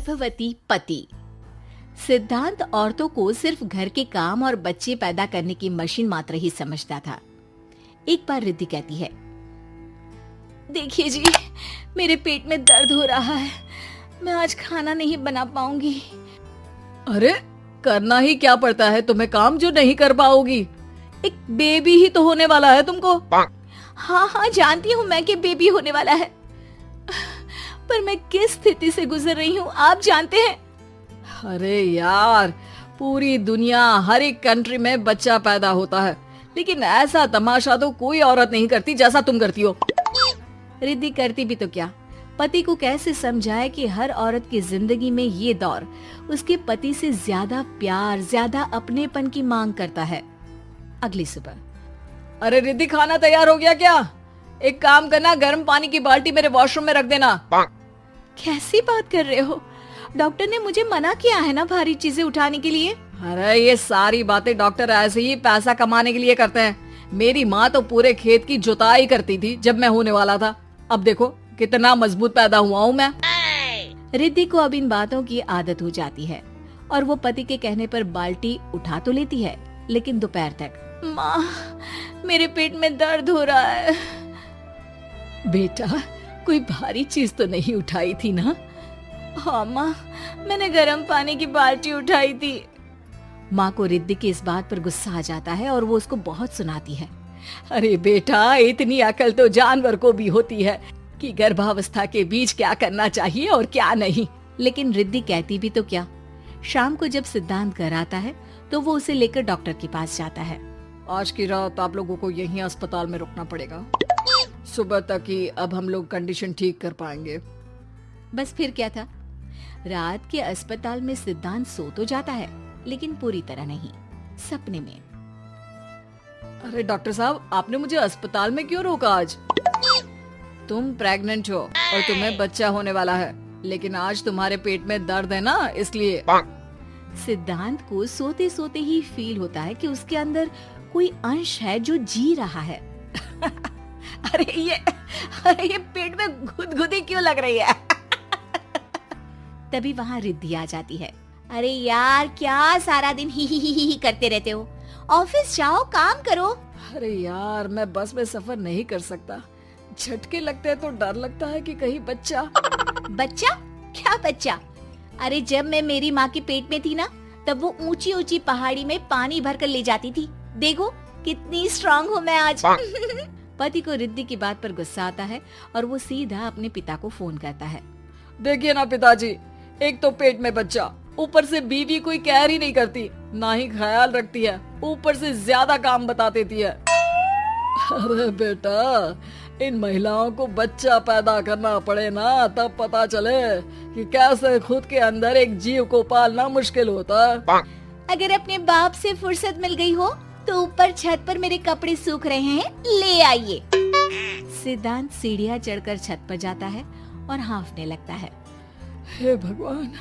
गर्भवती पति। सिद्धांत औरतों को सिर्फ घर के काम और बच्चे पैदा करने की मशीन मात्र ही समझता था। एक बार रिद्धि कहती है, देखिए जी, मेरे पेट में दर्द हो रहा है, मैं आज खाना नहीं बना पाऊंगी। अरे करना ही क्या पड़ता है तुम्हें काम जो नहीं कर पाओगी? एक बेबी ही तो होने वाला है तुमको। हाँ जानती हूँ मैं कि बेबी होने वाला है, पर मैं किस स्थिति से गुजर रही हूँ आप जानते हैं। अरे यार, पूरी दुनिया हर एक कंट्री में बच्चा पैदा होता है, लेकिन ऐसा तमाशा तो कोई औरत नहीं करती जैसा तुम करती हो। रिद्धि करती भी तो क्या, पति को कैसे समझाए कि हर औरत की जिंदगी में ये दौर उसके पति से ज्यादा प्यार, ज्यादा अपनेपन की मांग करता है। अगली सुबह, अरे रिद्धि, खाना तैयार हो गया क्या? एक काम करना, गर्म पानी की बाल्टी मेरे वॉशरूम में रख देना। कैसी बात कर रहे हो? डॉक्टर ने मुझे मना किया है ना भारी चीजें उठाने के लिए। अरे ये सारी बातें डॉक्टर ऐसे ही पैसा कमाने के लिए करते हैं। मेरी माँ तो पूरे खेत की जुताई करती थी जब मैं होने वाला था। अब देखो कितना मजबूत पैदा हुआ हूँ मैं। रिद्धि को अब इन बातों की आदत हो जाती है और वो पति के कहने पर बाल्टी उठा तो लेती है, लेकिन दोपहर तक, माँ मेरे पेट में दर्द हो रहा है। बेटा, कोई भारी चीज तो नहीं उठाई थी ना? हाँ माँ, मैंने गर्म पानी की बाल्टी उठाई थी। माँ को रिद्धि की इस बात पर गुस्सा आ जाता है और वो उसको बहुत सुनाती है। अरे बेटा, इतनी अकल तो जानवर को भी होती है कि गर्भावस्था के बीच क्या करना चाहिए और क्या नहीं। लेकिन रिद्धि कहती भी तो क्या। शाम को जब सिद्धांत घर आता है तो वो उसे लेकर डॉक्टर के पास जाता है। आज की रात आप लोगों को यहीं अस्पताल में रुकना पड़ेगा, सुबह तक ही अब हम लोग कंडीशन ठीक कर पाएंगे। बस फिर क्या था, रात के अस्पताल में सिद्धांत सो तो जाता है, लेकिन पूरी तरह नहीं, सपने में। अरे डॉक्टर साहब, आपने मुझे अस्पताल में क्यों रोका आज? तुम प्रेग्नेंट हो और तुम्हें बच्चा होने वाला है, लेकिन आज तुम्हारे पेट में दर्द है ना, इसलिए। सिद्धांत को सोते सोते ही फील होता है कि उसके अंदर कोई अंश है जो जी रहा है। अरे ये पेट में गुदगुदी क्यों लग रही है? तभी वहाँ रिद्धि आ जाती है। अरे यार, क्या सारा दिन ही करते रहते हो? ऑफिस जाओ, काम करो। अरे यार, मैं बस में सफर नहीं कर सकता, झटके लगते हैं तो डर लगता है कि कहीं बच्चा। बच्चा? क्या बच्चा? अरे जब मैं मेरी माँ के पेट में थी ना, तब वो ऊंची ऊंची पहाड़ी में पानी भर कर ले जाती थी। देखो कितनी स्ट्रांग हूँ मैं आज। पति को रिद्धि की बात पर गुस्सा आता है और वो सीधा अपने पिता को फोन करता है। देखिए ना पिताजी, एक तो पेट में बच्चा, ऊपर से बीवी कोई केयर ही नहीं करती, ना ही ख्याल रखती है, ऊपर से ज्यादा काम बता देती है। अरे बेटा, इन महिलाओं को बच्चा पैदा करना पड़े ना, तब पता चले कि कैसे खुद के अंदर एक जीव को पालना मुश्किल होता है। अगर अपने बाप से फुर्सत मिल गई हो तो ऊपर छत पर मेरे कपड़े सूख रहे हैं, ले आइए। सिद्धांत सीढ़ियाँ चढ़कर छत पर जाता है और हाँफने लगता है। हे भगवान,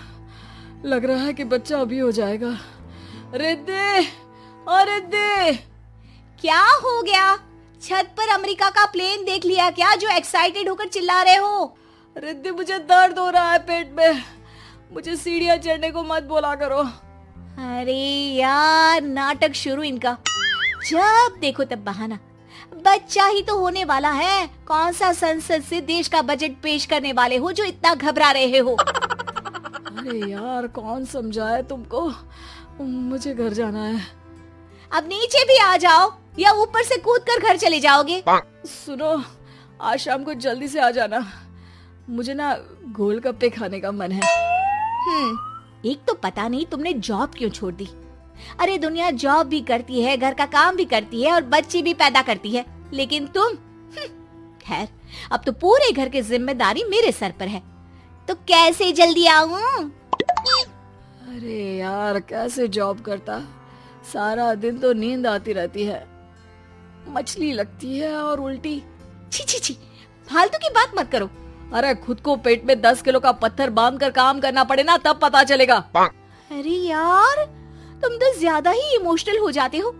लग रहा है कि बच्चा अभी हो जाएगा। रिद्धि, ओ रिद्धि! क्या हो गया? छत पर अमेरिका का प्लेन देख लिया क्या जो एक्साइटेड होकर चिल्ला रहे हो? रिद्धि, मुझे दर्द हो रहा है पेट में, मुझे सीढ़ियाँ चढ़ने को मत बोला करो। अरे यार, नाटक शुरू इनका, जब देखो तब बहाना। बच्चा ही तो होने वाला है, कौन सा संसद से देश का बजट पेश करने वाले हो जो इतना घबरा रहे हो? अरे यार, कौन समझाए तुमको, मुझे घर जाना है। अब नीचे भी आ जाओ या ऊपर से कूदकर घर चले जाओगे? सुनो, आज शाम को जल्दी से आ जाना, मुझे ना गोलगप्पे खाने का मन है। एक तो पता नहीं तुमने जॉब क्यों छोड़ दी। अरे दुनिया जॉब भी करती है, घर का काम भी करती है और बच्चे भी पैदा करती है, लेकिन तुम, खैर, अब तो पूरे घर की जिम्मेदारी मेरे सर पर है, तो कैसे जल्दी आऊं? अरे यार, कैसे जॉब करता, सारा दिन तो नींद आती रहती है, मछली लगती है और उल्टी। छी छी छी, फालतू की बात मत करो। अरे खुद को पेट में 10 किलो का पत्थर बांध कर काम करना पड़े ना, तब पता चलेगा। अरे यार, तुम तो ज्यादा ही इमोशनल हो जाते हो।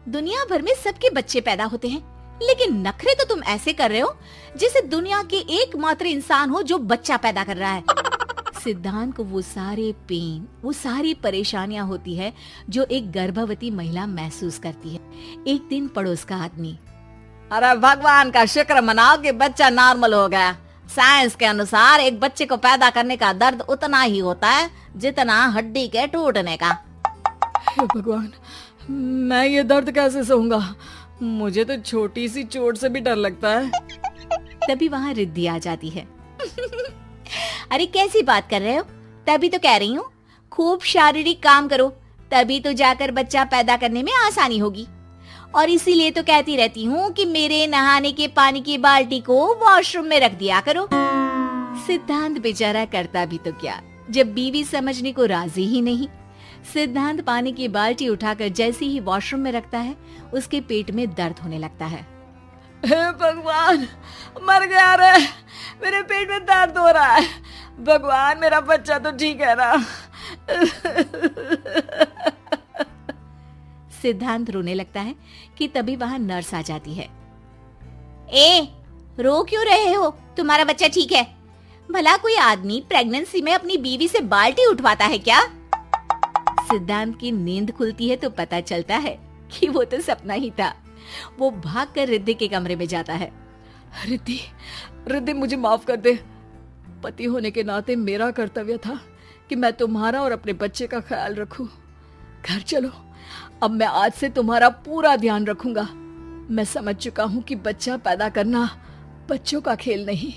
दुनिया भर में सबके बच्चे पैदा होते हैं, लेकिन नखरे तो तुम ऐसे कर रहे हो जैसे दुनिया के एकमात्र इंसान हो जो बच्चा पैदा कर रहा है। सिद्धांत को वो सारे पेन, वो सारी परेशानियां होती है जो एक गर्भवती महिला महसूस करती है। एक दिन पड़ोस का आदमी, अरे भगवान का शुक्र मनाओ कि बच्चा नॉर्मल हो गया। साइंस के अनुसार एक बच्चे को पैदा करने का दर्द उतना ही होता है जितना हड्डी के टूटने का। हे भगवान, मैं ये दर्द कैसे सहूंगा? मुझे तो छोटी सी चोट से भी डर लगता है। तभी वहाँ रिद्धि आ जाती है। अरे कैसी बात कर रहे हो? तभी तो कह रही हूँ, खूब शारीरिक काम करो, तभी तो जाकर बच्चा पैदा करने में आसानी होगी। और इसीलिए तो कहती रहती हूँ कि मेरे नहाने के पानी की बाल्टी को वॉशरूम में रख दिया करो। सिद्धांत बेचारा करता भी तो क्या, जब बीवी समझने को राजी ही नहीं। सिद्धांत पानी की बाल्टी उठाकर जैसे ही वॉशरूम में रखता है, उसके पेट में दर्द होने लगता है। हे भगवान, मर गया रे, मेरे पेट में दर्द हो रहा है। भगवान, मेरा बच्चा तो ठीक है ना? सिद्धांत रोने लगता है कि तभी वहां नर्स आ जाती है। ए, रो क्यों रहे हो? तुम्हारा बच्चा ठीक है। भला कोई आदमी प्रेगनेंसी में अपनी बीवी से बाल्टी उठवाता है क्या? सिद्धांत की नींद खुलती है तो पता चलता है कि वो तो सपना ही था। वो भागकर रिद्धि के कमरे में जाता है। रिद्धि, रिद्धि मुझे माफ कर दे। पति होने के नाते मेरा कर्तव्य था कि मैं तुम्हारा और अपने बच्चे का ख्याल रखूं। घर चलो, अब मैं आज से तुम्हारा पूरा ध्यान रखूंगा। मैं समझ चुका हूं कि बच्चा पैदा करना बच्चों का खेल नहीं,